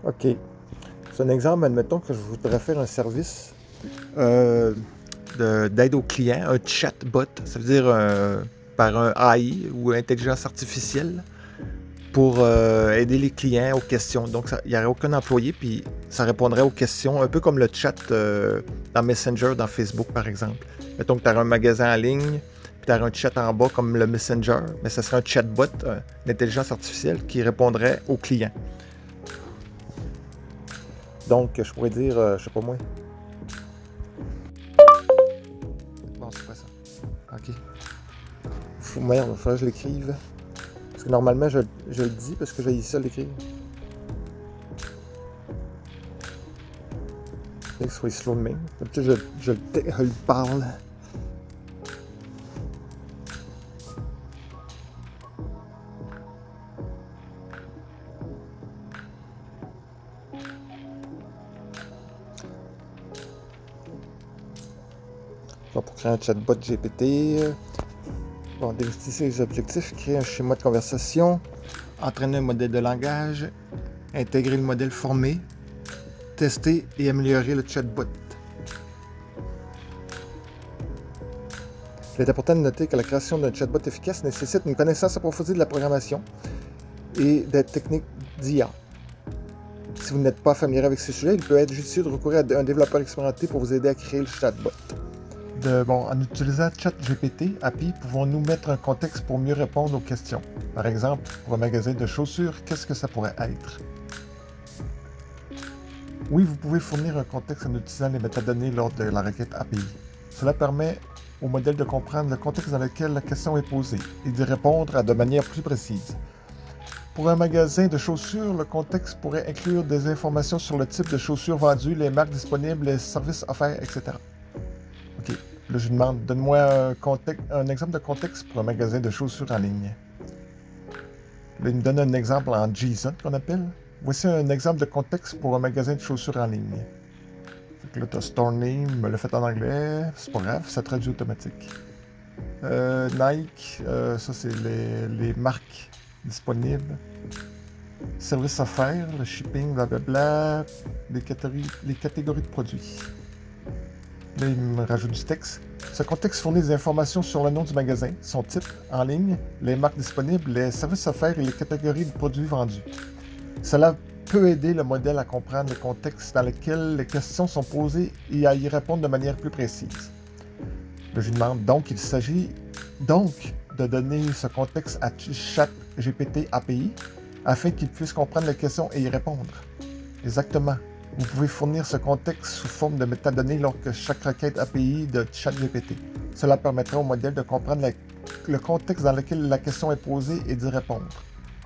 OK. C'est un exemple, admettons que je voudrais faire un service euh, d'aide aux clients, un chatbot, ça veut dire par un AI ou intelligence artificielle pour aider les clients aux questions. Donc, il n'y aurait aucun employé, puis ça répondrait aux questions, un peu comme le chat dans Messenger, dans Facebook, par exemple. Mettons que tu as un magasin en ligne, puis tu as un chat en bas comme le Messenger, mais ça serait un chatbot, une intelligence artificielle qui répondrait aux clients. Donc, je pourrais dire, je sais pas moi. Bon, c'est pas ça. OK. Merde, il faudrait que je l'écrive. Parce que normalement, je le dis parce que j'ai ça l'écrire. Il faut que ce soit slow de même. Peut-être je le parle. Bon, pour créer un chatbot GPT, bon, définir les objectifs, créer un schéma de conversation, entraîner un modèle de langage, intégrer le modèle formé, tester et améliorer le chatbot. Il est important de noter que la création d'un chatbot efficace nécessite une connaissance approfondie de la programmation et des techniques d'IA. Si vous n'êtes pas familier avec ces sujets, il peut être judicieux de recourir à un développeur expérimenté pour vous aider à créer le chatbot. En utilisant ChatGPT API, pouvons-nous mettre un contexte pour mieux répondre aux questions? Par exemple, pour un magasin de chaussures, qu'est-ce que ça pourrait être? Oui, vous pouvez fournir un contexte en utilisant les métadonnées lors de la requête API. Cela permet au modèle de comprendre le contexte dans lequel la question est posée et d'y répondre de manière plus précise. Pour un magasin de chaussures, le contexte pourrait inclure des informations sur le type de chaussures vendues, les marques disponibles, les services offerts, etc. OK. Là, je lui demande, donne-moi un exemple de contexte pour un magasin de chaussures en ligne. Là, il me donne un exemple en JSON qu'on appelle. Voici un exemple de contexte pour un magasin de chaussures en ligne. Fait que là, tu as Store Name, me l'a fait en anglais, c'est pas grave, ça traduit automatique. Nike, ça c'est les marques disponibles. Service offert, le shipping, blablabla, les catégories de produits. Là, il me rajoute du texte. Ce contexte fournit des informations sur le nom du magasin, son type, en ligne, les marques disponibles, les services offerts et les catégories de produits vendus. Cela peut aider le modèle à comprendre le contexte dans lequel les questions sont posées et à y répondre de manière plus précise. Là, je lui demande donc, il s'agit donc de donner ce contexte à ChatGPT API afin qu'il puisse comprendre les questions et y répondre. Exactement. Vous pouvez fournir ce contexte sous forme de métadonnées lors de chaque requête API de ChatGPT. Cela permettra au modèle de comprendre le contexte dans lequel la question est posée et d'y répondre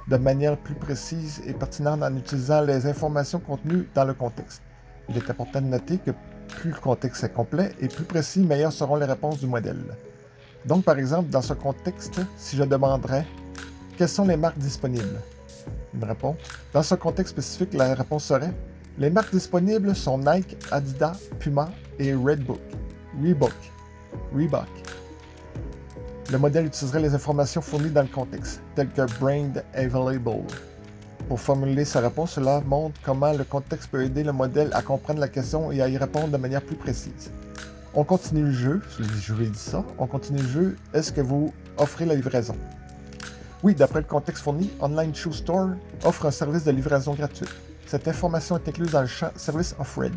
de manière plus précise et pertinente en utilisant les informations contenues dans le contexte. Il est important de noter que plus le contexte est complet et plus précis, meilleures seront les réponses du modèle. Donc, par exemple, dans ce contexte, si je demanderais « Quelles sont les marques disponibles ?» Il me répond « Dans ce contexte spécifique, la réponse serait « Les marques disponibles sont Nike, Adidas, Puma et Reebok. Le modèle utiliserait les informations fournies dans le contexte, telles que Brand Available. Pour formuler sa réponse, cela montre comment le contexte peut aider le modèle à comprendre la question et à y répondre de manière plus précise. On continue le jeu, je vous ai dit ça, on continue le jeu, est-ce que vous offrez la livraison? Oui, d'après le contexte fourni, Online Shoe Store offre un service de livraison gratuite. Cette information est incluse dans le champ Service Offered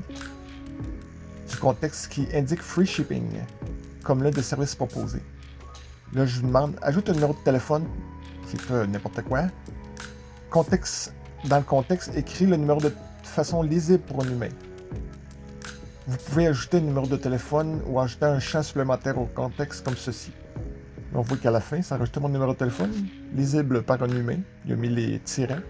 du contexte qui indique Free Shipping comme l'un des services proposés. Là, je vous demande, ajoute un numéro de téléphone, j'écris n'importe quoi. Dans le contexte, écris le numéro de façon lisible pour un humain. Vous pouvez ajouter un numéro de téléphone ou ajouter un champ supplémentaire au contexte comme ceci. On voit qu'à la fin, ça a rajouté mon numéro de téléphone, lisible par un humain. Il a mis les tirets.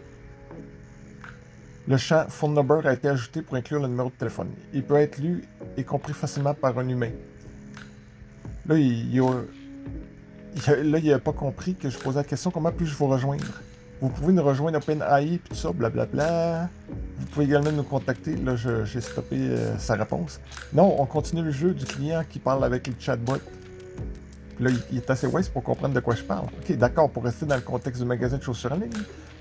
Le champ Phone Number a été ajouté pour inclure le numéro de téléphone. Il peut être lu et compris facilement par un humain. Là, il n'a pas compris que je posais la question « Comment puis-je vous rejoindre? » Vous pouvez nous rejoindre OpenAI, puis tout ça, blablabla. Vous pouvez également nous contacter. Là, j'ai stoppé sa réponse. Non, on continue le jeu du client qui parle avec le chatbot. Là, il est assez wise pour comprendre de quoi je parle. Ok, d'accord, pour rester dans le contexte du magasin de chaussures en ligne,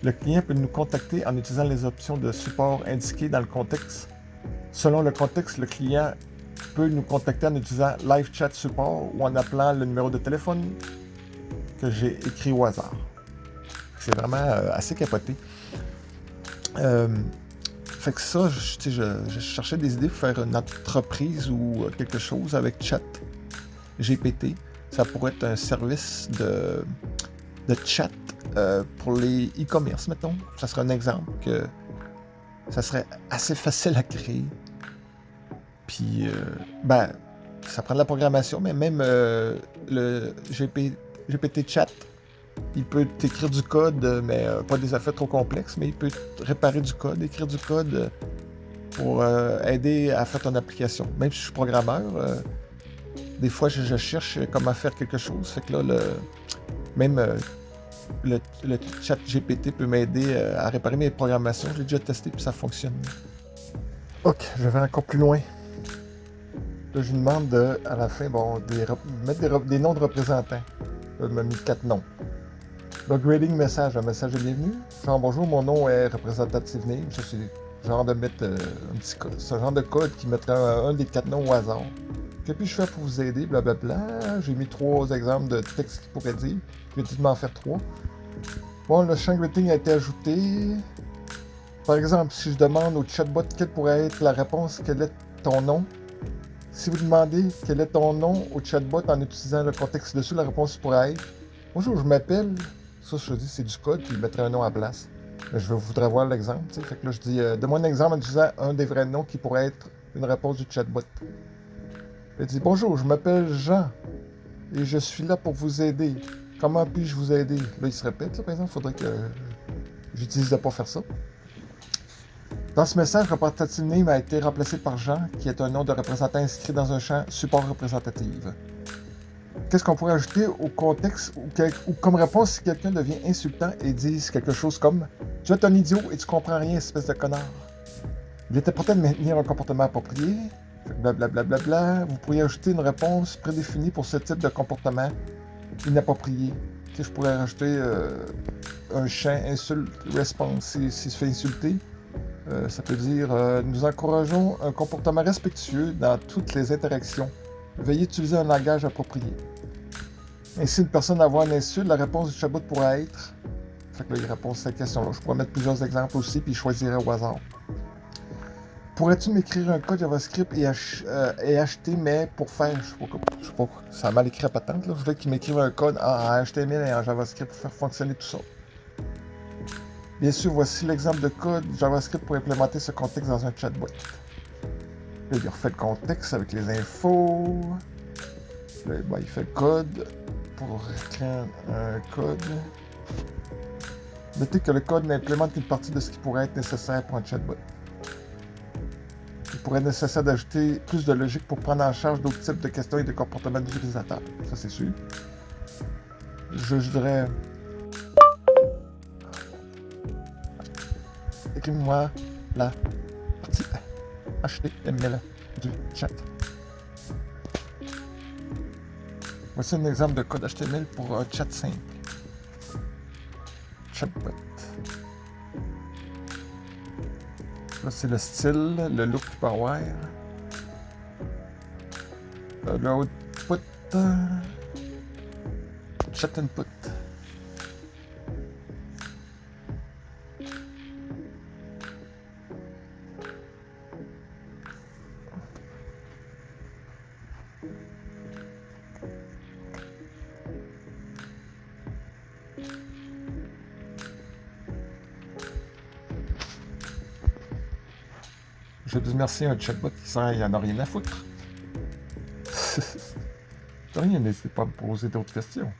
Le client peut nous contacter en utilisant les options de support indiquées dans le contexte. Selon le contexte, le client peut nous contacter en utilisant Live Chat Support ou en appelant le numéro de téléphone que j'ai écrit au hasard. C'est vraiment assez capoté. Fait que ça, je cherchais des idées pour faire une entreprise ou quelque chose avec Chat GPT. Ça pourrait être un service de chat pour les e-commerce, mettons. Ça serait un exemple que ça serait assez facile à créer. Puis, ça prend de la programmation, mais même le GPT Chat, il peut t'écrire du code, mais pas des affaires trop complexes, mais il peut réparer du code, écrire du code pour aider à faire ton application. Même si je suis programmeur, des fois je cherche comment faire quelque chose. Fait que là, le chat GPT peut m'aider à réparer mes programmations. Je l'ai déjà testé puis ça fonctionne. Ok, je vais encore plus loin. Là, je lui demande à la fin, mettre des noms de représentants. Là, il m'a mis 4 noms. Le grading message, un message de bienvenue. Genre, bonjour, mon nom est représentative name. Ça, c'est genre de mettre un petit code. Ce genre de code qui mettrait un des 4 noms au hasard. Que puis-je faire pour vous aider? Blablabla. J'ai mis 3 exemples de textes qu'il pourrait dire. J'ai dit de m'en faire 3. Bon, le champ grading a été ajouté. Par exemple, si je demande au chatbot quelle pourrait être la réponse, quel est ton nom? Si vous demandez quel est ton nom au chatbot en utilisant le contexte dessus, la réponse pourrait être bonjour, je m'appelle. Ça, je dis, c'est du code, puis il mettrait un nom à la place. Là, je voudrais voir l'exemple. T'sais. Fait que là, je dis donne-moi un exemple en utilisant un des vrais noms qui pourrait être une réponse du chatbot. Il dit bonjour, je m'appelle Jean et je suis là pour vous aider. Comment puis-je vous aider? Là, il se répète, là, par exemple, il faudrait que j'utilise de pas faire ça. Dans ce message, représentative name a été remplacé par Jean, qui est un nom de représentant inscrit dans un champ support représentative. Qu'est-ce qu'on pourrait ajouter au contexte ou comme réponse si quelqu'un devient insultant et dit quelque chose comme « Tu es un idiot et tu comprends rien, espèce de connard. » Il était important de maintenir un comportement approprié. Blablabla. Vous pourriez ajouter une réponse prédéfinie pour ce type de comportement inapproprié. Je pourrais rajouter un champ insulte response s'il se fait insulter. Ça peut dire nous encourageons un comportement respectueux dans toutes les interactions. Veuillez utiliser un langage approprié. Ainsi, une personne à avoir une insulte, la réponse du chatbot pourrait être. Fait que là, il répond à cette question-là. Je pourrais mettre plusieurs exemples aussi, puis je choisirais au hasard. Pourrais-tu m'écrire un code JavaScript et acheter, mais pour faire. Je sais pas, ça a mal écrit à patente, là. Je voulais qu'il m'écrive un code en HTML et en JavaScript pour faire fonctionner tout ça. Bien sûr, voici l'exemple de code JavaScript pour implémenter ce contexte dans un chatbot. Là, il refait le contexte avec les infos. Là, il fait le code pour écrire un code. Notez que le code n'implémente qu'une partie de ce qui pourrait être nécessaire pour un chatbot. Il pourrait être nécessaire d'ajouter plus de logique pour prendre en charge d'autres types de questions et de comportements d'utilisateur. Ça, c'est sûr. Je dirais... Écris-moi la partie HTML du chat. Voici un exemple de code HTML pour un chat simple. Chatbot. Là, c'est le style, le look qu'il peut avoir. Le output. Chat input. Je dis merci à un chatbot qui sert, il n'y en a rien à foutre. Rien, n'hésitez pas à me poser d'autres questions.